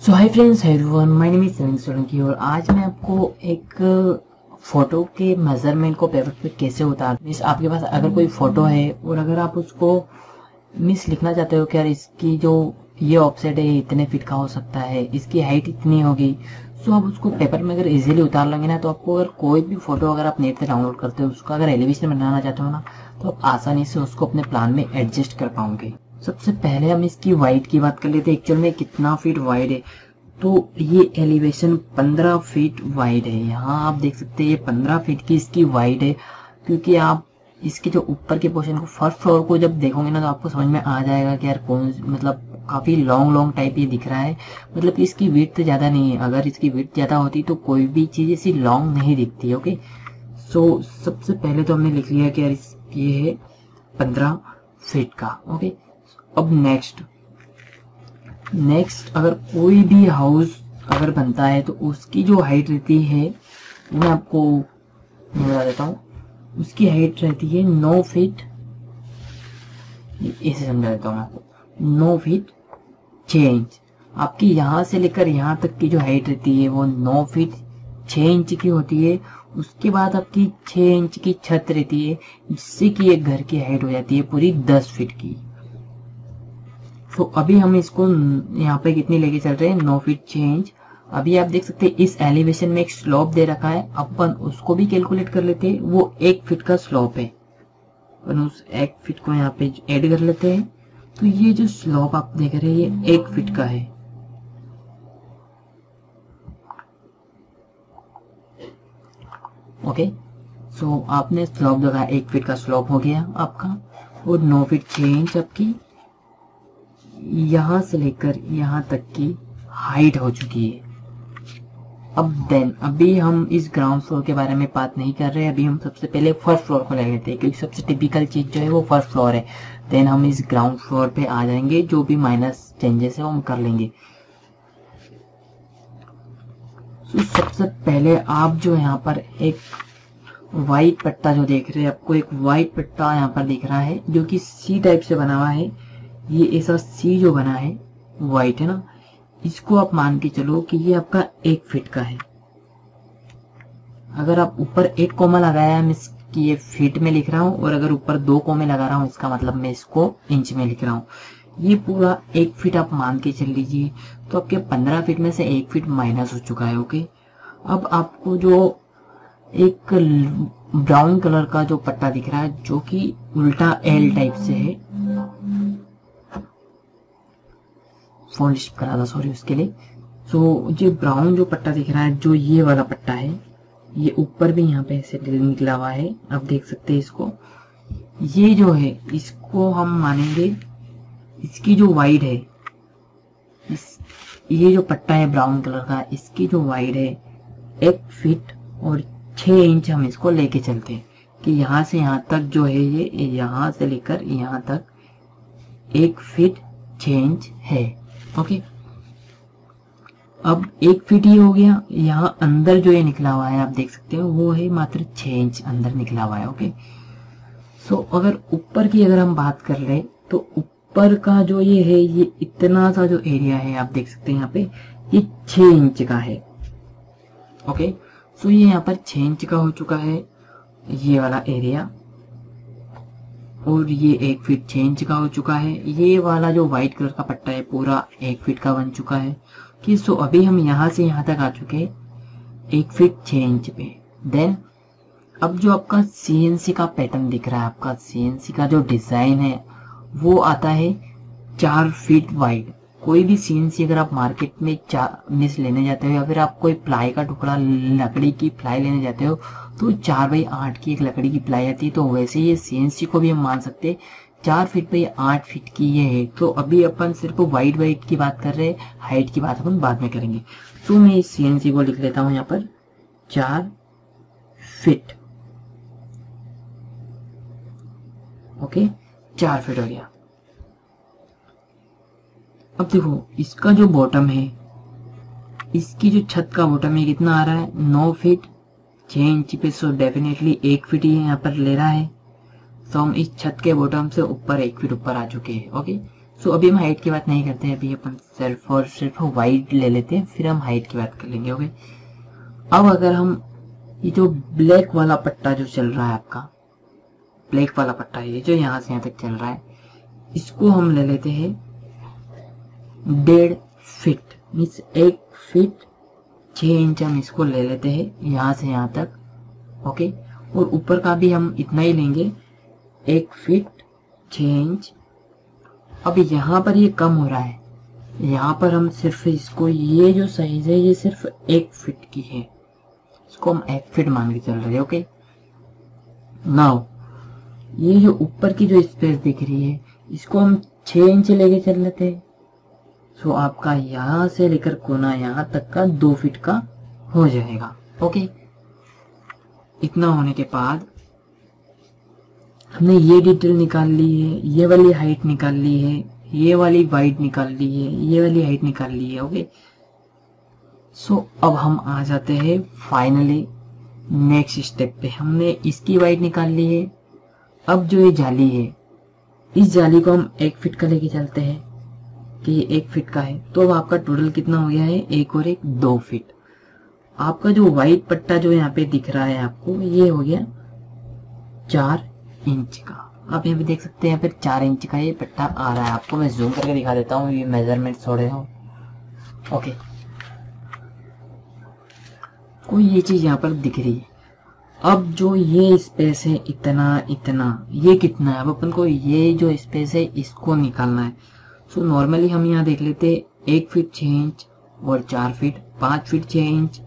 So hi friends, hi everyone, my name is Savin Solanki और आज मैं आपको एक फोटो के मेजरमेंट को पेपर पे कैसे उतार मीन्स आपके पास अगर कोई फोटो है और अगर आप उसको मीन्स लिखना चाहते हो कि यार इसकी जो ये ऑफसेट है इतने फीट का हो सकता है, इसकी हाइट इतनी होगी, सो आप उसको पेपर में अगर इजीली उतार लेंगे ना, तो आपको अगर कोई भी फोटो अगर आप नेट से डाउनलोड करते हो उसका अगर एलिवेशन बनाना चाहते हो ना, तो आप आसानी से उसको अपने प्लान में एडजस्ट कर पाओगे। सबसे पहले हम इसकी वाइड की बात कर लेते हैं, एक्चुअल में कितना फीट वाइड है। तो ये एलिवेशन 15 फीट वाइड है। यहाँ आप देख सकते हैं ये 15 फीट की इसकी वाइड है, क्योंकि आप इसके जो ऊपर के पोर्शन को फर्स्ट फ्लोर को जब देखोगे ना, तो आपको समझ में आ जाएगा कि यार कौन मतलब काफी लॉन्ग टाइप ये दिख रहा है। मतलब कि इसकी विड्थ ज्यादा नहीं है, अगर इसकी विड्थ ज्यादा होती तो कोई भी चीज ऐसी लॉन्ग नहीं दिखती। ओके, सो सबसे पहले तो हमने लिख लिया कि यार ये है 15 फीट का। ओके, अब नेक्स्ट अगर कोई भी हाउस अगर बनता है तो उसकी जो हाइट रहती है, मैं आपको बता देता हूँ, उसकी हाइट रहती है 9 फीट। ऐसे समझा देता हूँ आपको, 9 फीट 6 इंच। आपकी यहाँ से लेकर यहाँ तक की जो हाइट रहती है वो 9 फीट 6 इंच की होती है। उसके बाद आपकी 6 इंच की छत रहती है, जिससे कि एक घर की हाइट हो जाती है पूरी 10 फीट की। तो अभी हम इसको यहाँ पे कितनी लेके चल रहे हैं, 9 फीट 6 इंच। अभी आप देख सकते हैं इस एलिवेशन में एक स्लोप दे रखा है, अपन उसको भी कैलकुलेट कर लेते हैं। वो 1 फीट का स्लोप है, अपन उस 1 फीट को यहाँ पे ऐड कर लेते हैं। तो ये जो स्लोप आप देख रहे हैं ये 1 फीट का है। ओके, सो आपने स्लोप देखा, 1 फीट का स्लोप हो गया आपका, और 9 फीट 6 इंच आपकी यहां से लेकर यहां तक की हाइट हो चुकी है। अभी हम इस ग्राउंड फ्लोर के बारे में बात नहीं कर रहे, अभी हम सबसे पहले फर्स्ट फ्लोर को ले लेते हैं, क्योंकि सबसे टिपिकल चीज जो है वो फर्स्ट फ्लोर है। देन हम इस ग्राउंड फ्लोर पे आ जाएंगे, जो भी माइनस चेंजेस है वो हम कर लेंगे। तो सबसे पहले आप जो यहाँ पर एक व्हाइट पट्टा जो देख रहे हैं, आपको एक व्हाइट पट्टा यहाँ पर दिख रहा है जो कि सी टाइप से बना हुआ है। ये ऐसा सी जो बना है व्हाइट है ना, इसको आप मान के चलो कि ये आपका 1 फीट का है। अगर आप ऊपर 1 कोमा लगाया है, मैं इसकी ये फीट में लिख रहा हूँ, और अगर ऊपर 2 कोमे लगा रहा हूँ, इसका मतलब मैं इसको इंच में लिख रहा हूँ। ये पूरा 1 फीट आप मान के चल लीजिए, तो आपके 15 फीट में से 1 फीट माइनस हो चुका है। ओके, अब आपको जो एक ब्राउन कलर का जो पट्टा दिख रहा है, जो कि उल्टा एल टाइप से है, फोन लिस्ट करा था, सॉरी उसके लिए। तो ये ब्राउन जो पट्टा दिख रहा है, जो ये वाला पट्टा है, ये ऊपर भी यहाँ पे ऐसे निकला हुआ है, आप देख सकते हैं इसको। ये जो है इसको हम मानेंगे, इसकी जो वाइड है, ये जो पट्टा है ब्राउन कलर का, इसकी जो वाइड है 1 फीट और 6 इंच हम इसको लेके चलते हैं कि यहाँ से यहाँ तक जो है ये यहाँ से लेकर यहाँ तक 1 फीट 6 इंच है। ओके, अब 1 फीट ये हो गया। यहाँ अंदर जो ये निकला हुआ है आप देख सकते हो, वो है मात्र 6 इंच अंदर निकला हुआ है। ओके, सो अगर ऊपर की अगर हम बात कर ले, तो ऊपर का जो ये है, ये इतना सा जो एरिया है आप देख सकते हैं यहाँ पे, ये 6 इंच का है। ओके, सो ये यहाँ पर 6 इंच का हो चुका है ये वाला एरिया, और ये 1 फीट 6 इंच का हो चुका है। ये वाला जो व्हाइट कलर का पट्टा है पूरा 1 फीट का बन चुका है। कि सो अभी हम यहाँ से यहाँ तक आ चुके 1 फीट 6 इंच पे। देन अब जो आपका सीएनसी का पैटर्न दिख रहा है, आपका सीएनसी का जो डिजाइन है वो आता है 4 फीट वाइड। कोई भी सीएनसी अगर आप मार्केट में मिस लेने जाते हो, या फिर आप कोई प्लाई का टुकड़ा लकड़ी की प्लाई लेने जाते हो, तो 4x8 की एक लकड़ी की प्लाई आती है। तो वैसे ये सीएनसी को भी हम मान सकते हैं 4 फीट बाई 8 फीट की ये है। तो अभी अपन सिर्फ वाइड की बात कर रहे हैं, हाइट की बात अपन बाद में करेंगे। तो मैं इस सीएनसी को लिख लेता हूं यहाँ पर 4 फीट। ओके, 4 फीट हो गया। अब देखो इसका जो बॉटम है, इसकी जो छत का बॉटम है कितना आ रहा है, 9 फीट 6 इंच पे। सो डेफिनेटली 1 फीट ही यहाँ पर ले रहा है। तो हम इस छत के बॉटम से ऊपर 1 फीट ऊपर आ चुके हैं। ओके, सो अभी हम हाइट की बात नहीं करते हैं, अभी अपन सिर्फ और सिर्फ वाइड ले लेते हैं, फिर हम हाइट की बात कर लेंगे। ओके, अब अगर हम ये जो ब्लैक वाला पट्टा जो चल रहा है आपका, ब्लैक वाला पट्टा ये जो यहाँ से यहाँ तक चल रहा है, इसको हम ले लेते हैं 1.5 फीट, मीन्स 1 फीट 6 इंच हम इसको ले लेते हैं यहाँ से यहाँ तक। ओके, और ऊपर का भी हम इतना ही लेंगे 1 फीट 6 इंच। अब यहाँ पर ये कम हो रहा है, यहाँ पर हम सिर्फ इसको, ये जो साइज है ये सिर्फ 1 फीट की है, इसको हम 1 फीट मान के चल रहे हैं। ओके, नाउ ये जो ऊपर की जो स्पेस दिख रही है इसको हम 6 इंच लेके चल लेते हैं। सो आपका यहाँ से लेकर कोना यहाँ तक का 2 फीट का हो जाएगा। ओके, इतना होने के बाद हमने ये डिटेल निकाल ली है, ये वाली हाइट निकाल ली है, ये वाली वाइड निकाल ली है, ये वाली हाइट निकाल ली है। ओके, सो अब हम आ जाते हैं फाइनली नेक्स्ट स्टेप पे। हमने इसकी वाइड निकाल ली है। अब जो ये जाली है, इस जाली को हम 1 फीट का लेके चलते हैं कि ये 1 फीट का है, तो अब आपका टोटल कितना हो गया है, 1 और 1 2 फीट। आपका जो व्हाइट पट्टा जो यहाँ पे दिख रहा है आपको, ये हो गया 4 इंच का। आप यहाँ पे देख सकते हैं, यहाँ पे 4 इंच का ये पट्टा आ रहा है। आपको मैं जूम करके दिखा देता हूँ, ये मेजरमेंट छोड़े हो। ओके, कोई ये चीज यहाँ पर दिख रही है। अब जो ये स्पेस है इतना इतना, ये कितना है, अब अपन को ये जो स्पेस है इसको निकालना है। सो नॉर्मली हम यहाँ देख लेते 1 फीट 6 इंच और 4 फीट 5 फीट 6 इंच।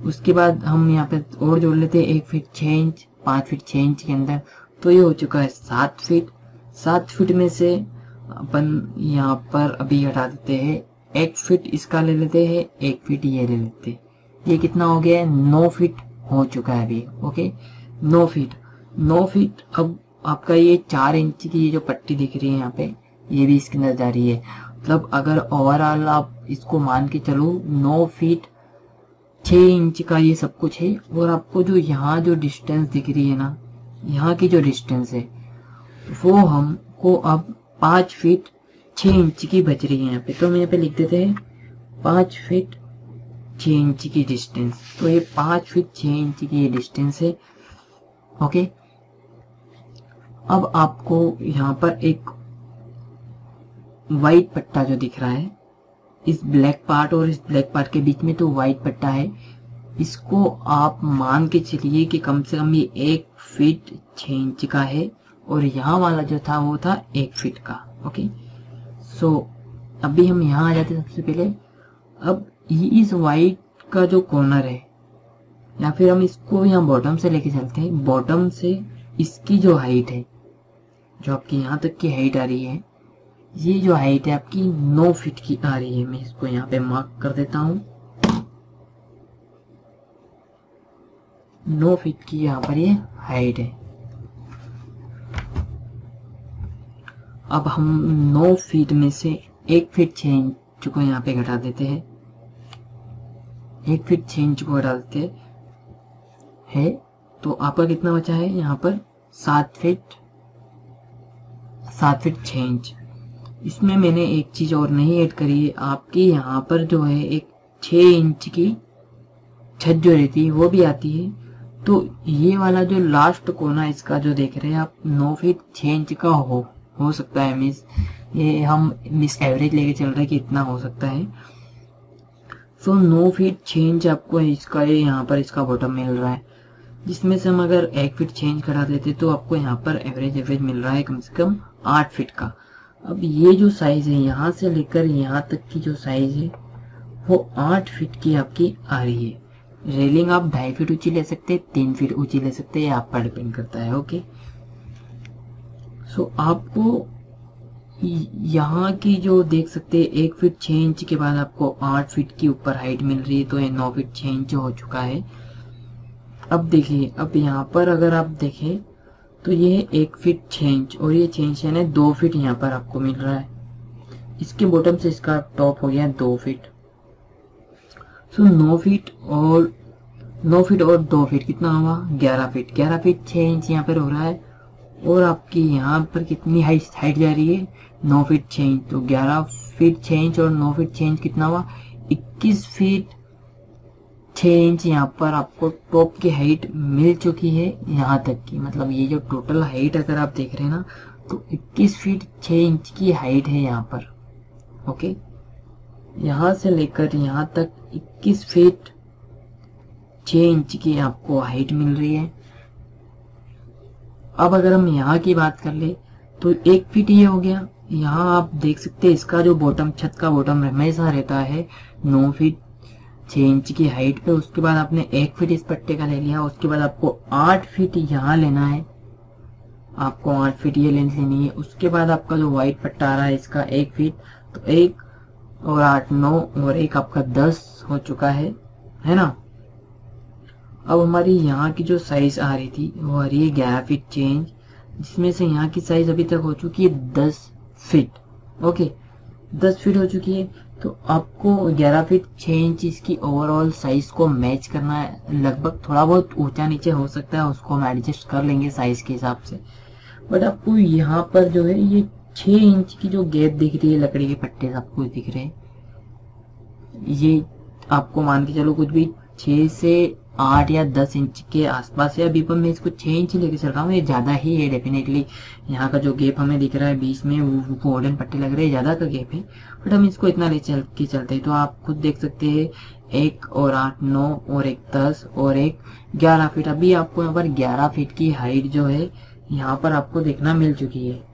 उसके बाद हम यहाँ पे और जोड़ लेते 1 फीट 6 इंच 5 फीट 6 इंच के अंदर, तो ये हो चुका है 7 फीट। 7 फीट में से अपन यहाँ पर अभी हटा देते हैं 1 फीट इसका ले लेते हैं, 1 फीट ये ले लेते हैं। ये कितना हो गया है, 9 फीट हो चुका है अभी। Okay, 9 feet 9 feet. अब आपका ये 4 इंच की ये जो पट्टी दिख रही है यहाँ पे, ये भी इसके अंदर जा रही है। मतलब अगर ओवरऑल आप इसको मान के चलो 9 फीट 6 इंच का ये सब कुछ है। और आपको जो यहाँ जो डिस्टेंस दिख रही है ना, यहाँ की जो डिस्टेंस है वो हमको अब 5 फीट 6 इंच की बच रही है यहाँ पे। तो हम यहाँ पे लिख देते हैं 5 फीट 6 इंच की डिस्टेंस। तो ये 5 फीट 6 इंच की ये डिस्टेंस है। ओके, अब आपको यहाँ पर एक व्हाइट पट्टा जो दिख रहा है, इस ब्लैक पार्ट और इस ब्लैक पार्ट के बीच में तो व्हाइट पट्टा है, इसको आप मान के चलिए कि कम से कम ये 1 फीट 6 इंच का है, और यहाँ वाला जो था वो था 1 फीट का। ओके, सो अभी हम यहाँ आ जाते हैं सबसे पहले। अब इस व्हाइट का जो कॉर्नर है, या फिर हम इसको यहाँ बॉटम से लेके चलते हैं, बॉटम से इसकी जो हाइट है, जो आपकी यहाँ तक की हाइट आ रही है, ये जो हाइट है आपकी 9 फीट की आ रही है। मैं इसको यहाँ पे मार्क कर देता हूँ, 9 फीट की यहाँ पर ये हाइट है। अब हम 9 फीट में से 1 फीट 6 इंच को यहाँ पे घटा देते हैं, 1 फीट 6 इंच को घटा देते हैं, तो आपका कितना बचा है यहाँ पर 7 फीट 6 इंच। इसमें मैंने एक चीज और नहीं ऐड करी है, आपकी यहाँ पर जो है एक 6 इंच की छत जो रहती है वो भी आती है। तो ये वाला जो लास्ट कोना इसका जो देख रहे हैं आप, 9 फीट 6 इंच का हो सकता है। मिस ये हम एवरेज लेके चल रहे हैं कि इतना हो सकता है। सो 9 फीट 6 इंच आपको इसका यहाँ पर इसका बॉटम मिल रहा है, जिसमें से हम अगर 1 फीट 6 इंच घटा देते तो आपको यहाँ पर एवरेज मिल रहा है कम से कम 8 फीट का। अब ये जो साइज है यहाँ से लेकर यहाँ तक की जो साइज है वो 8 फीट की आपकी आ रही है। रेलिंग आप 2.5 फीट ऊंची ले सकते हैं, 3 फीट ऊंची ले सकते हैं, ये आप पर डिपेंड करता है। ओके, सो आपको यहाँ की जो देख सकते हैं 1 फीट 6 इंच के बाद आपको 8 फीट की ऊपर हाइट मिल रही है, तो ये 9 फीट 6 इंच हो चुका है। अब देखिए, अब यहाँ पर अगर आप देखें तो ये 1 फीट 6 इंच और ये 6 इंच यानी 2 फीट यहाँ पर आपको मिल रहा है। इसके बॉटम से इसका टॉप हो गया 2 फीट। सो 9 फीट और 2 फीट कितना हुआ 11 फीट। 11 फीट 6 इंच यहाँ पर हो रहा है। और आपकी यहाँ पर कितनी हाइट जा रही है 9 फीट 6 इंच, तो 11 फीट 6 इंच और 9 फीट 6 इंच कितना हुआ, 21 फीट 6 इंच यहाँ पर आपको टॉप की हाइट मिल चुकी है यहाँ तक की। मतलब ये जो टोटल हाइट अगर आप देख रहे हैं ना, तो 21 फीट 6 इंच की हाइट है यहाँ पर। ओके, यहाँ से लेकर यहाँ तक 21 फीट 6 इंच की आपको हाइट मिल रही है। अब अगर हम यहाँ की बात कर ले तो 1 फीट ये हो गया। यहाँ आप देख सकते हैं इसका जो बॉटम, छत का बॉटम हमेशा रहता है 9 फीट 6 इंच की हाइट पे। उसके बाद आपने 1 फीट इस पट्टे का ले लिया, उसके बाद आपको 8 फीट यहाँ लेना है, आपको 8 फीट ये लेंथ लेनी है। उसके बाद आपका जो व्हाइट पट्टा आ रहा है इसका 1 फीट, तो 1 और 8 9 और 1 आपका 10 हो चुका है ना। अब हमारी यहाँ की जो साइज आ रही थी वो आ रही है 11 फीट 6 इंच, जिसमें से यहाँ की साइज अभी तक हो चुकी है 10 फीट। ओके, 10 फीट हो चुकी है, तो आपको 11 फीट 6 इंच इसकी ओवरऑल साइज को मैच करना है। लगभग थोड़ा बहुत ऊंचा नीचे हो सकता है, उसको हम एडजस्ट कर लेंगे साइज के हिसाब से। बट आपको यहाँ पर जो है ये 6 इंच की जो गैप दिख रही है, लकड़ी के पट्टे आपको दिख रहे हैं, ये आपको मान के चलो कुछ भी 6 से 8 या 10 इंच के आसपास है। अभी पर मैं इसको 6 इंच लेके चल रहा हूँ, ये ज्यादा ही है डेफिनेटली। यहाँ का जो गैप हमें दिख रहा है बीच में, वो गोल्डन पट्टे लग रहे हैं, ज्यादा का गैप है, बट हम इसको इतना ले चल के चलते हैं। तो आप खुद देख सकते हैं 1 और 8 9 और 1 10 और 1 11 फीट। अभी आपको यहाँ पर 11 फीट की हाइट जो है यहाँ पर आपको देखना मिल चुकी है।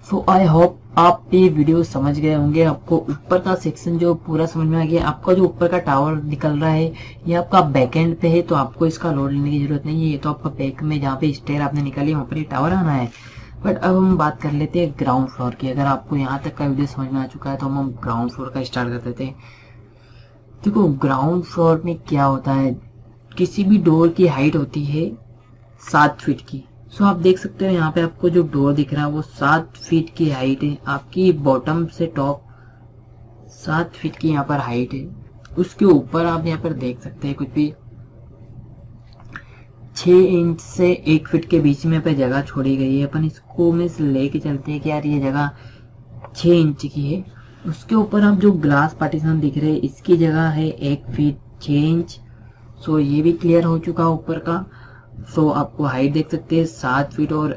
सो आई होप आप ये वीडियो समझ गए होंगे। आपको ऊपर का सेक्शन जो पूरा समझ में आ गया। आपका जो ऊपर का टावर निकल रहा है ये आपका बैक एंड पे है, तो आपको इसका लोड लेने की जरूरत नहीं है। ये तो आपका बैक में जहाँ पे स्टेयर आपने निकाली वहाँ पर ये टावर आना है। बट अब हम बात कर लेते हैं ग्राउंड फ्लोर की। अगर आपको यहाँ तक का वीडियो समझ में आ चुका है तो हम ग्राउंड फ्लोर का स्टार्ट कर देते हैं। देखो ग्राउंड फ्लोर में क्या होता है, किसी भी डोर की हाइट होती है 7 फीट की। सो आप देख सकते हो यहाँ पे आपको जो डोर दिख रहा है वो 7 फीट की हाइट है। आपकी बॉटम से टॉप 7 फीट की यहाँ पर हाइट है। उसके ऊपर आप यहाँ पर देख सकते हैं कुछ भी 6 इंच से 1 फीट के बीच में पे जगह छोड़ी गई है। अपन इसको में से लेके चलते हैं कि यार ये जगह 6 इंच की है। उसके ऊपर आप जो ग्लास पार्टीशन दिख रहे हैं इसकी जगह है 1 फीट 6 इंच। सो ये भी क्लियर हो चुका ऊपर का। सो आपको हाइट देख सकते हैं 7 फीट और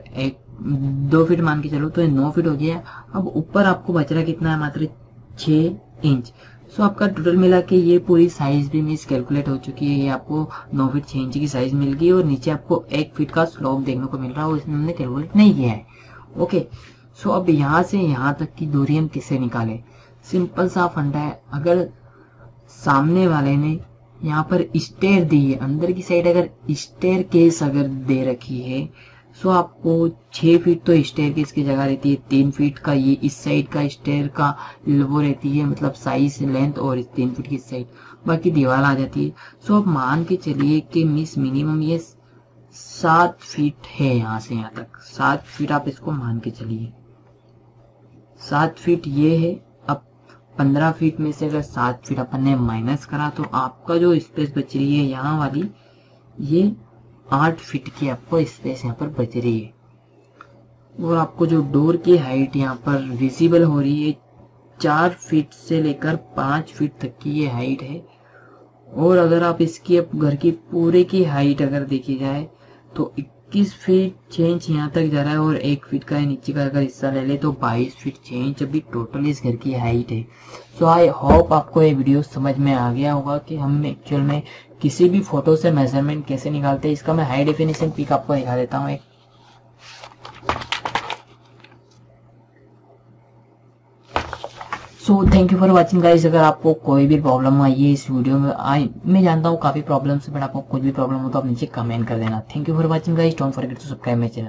2 फीट मान के चलो तो ये 9 फीट हो गया। अब ऊपर आपको बच रहा कितना है, मात्र 6 इंच। सो आपका टोटल मिला के ये पूरी साइज भी मिस कैलकुलेट हो चुकी है। ये आपको 9 फीट 6 इंच की साइज मिल गई और नीचे आपको 1 फीट का स्लोप देखने को मिल रहा है, इसमें हमने कैलकुलेट नहीं किया है। ओके, सो अब यहाँ से यहाँ तक की दूरी हम किससे निकालें। सिंपल सा फंडा है। अगर सामने वाले ने यहाँ पर स्टेयर दी है, अंदर की साइड अगर स्टेयर केस अगर दे रखी है, सो आपको 6 फीट तो स्टेयर केस की जगह रहती है, 3 फीट का ये इस साइड का स्टेयर का वो रहती है, मतलब साइज लेंथ, और 3 फीट की इस साइड, बाकी दीवार आ जाती है। सो आप मान के चलिए कि मिनिमम ये 7 फीट है। यहाँ से यहाँ तक 7 फीट आप इसको मान के चलिए, 7 फीट ये है। 15 फीट में से अगर 7 फीट अपन ने माइनस करा तो आपका जो स्पेस बच रही है यहाँ वाली, ये 8 फीट की आपको स्पेस यहाँ पर बच रही है। और आपको जो डोर की हाइट यहाँ पर विजिबल हो रही है 4 फीट से लेकर 5 फीट तक की ये हाइट है। और अगर आप इसकी घर की पूरे की हाइट अगर देखी जाए तो 21 फीट 6 इंच यहाँ तक जा रहा है, और 1 फीट का नीचे का अगर हिस्सा ले ले तो 22 फीट 6 इंच अभी टोटल इस घर की हाइट है। सो आई होप आपको ये वीडियो समझ में आ गया होगा कि हम एक्चुअल में किसी भी फोटो से मेजरमेंट कैसे निकालते हैं। इसका मैं हाई डेफिनेशन पिक आपको दिखा देता हूँ एक। So thank you for watching guys. अगर आपको कोई भी प्रॉब्लम आई है इस वीडियो में, मैं जानता हूँ काफी प्रॉब्लम्स है, बट आपको कुछ भी प्रॉब्लम हो तो आप नीचे कमेंट कर देना। Thank you for watching guys. Don't forget to subscribe my channel.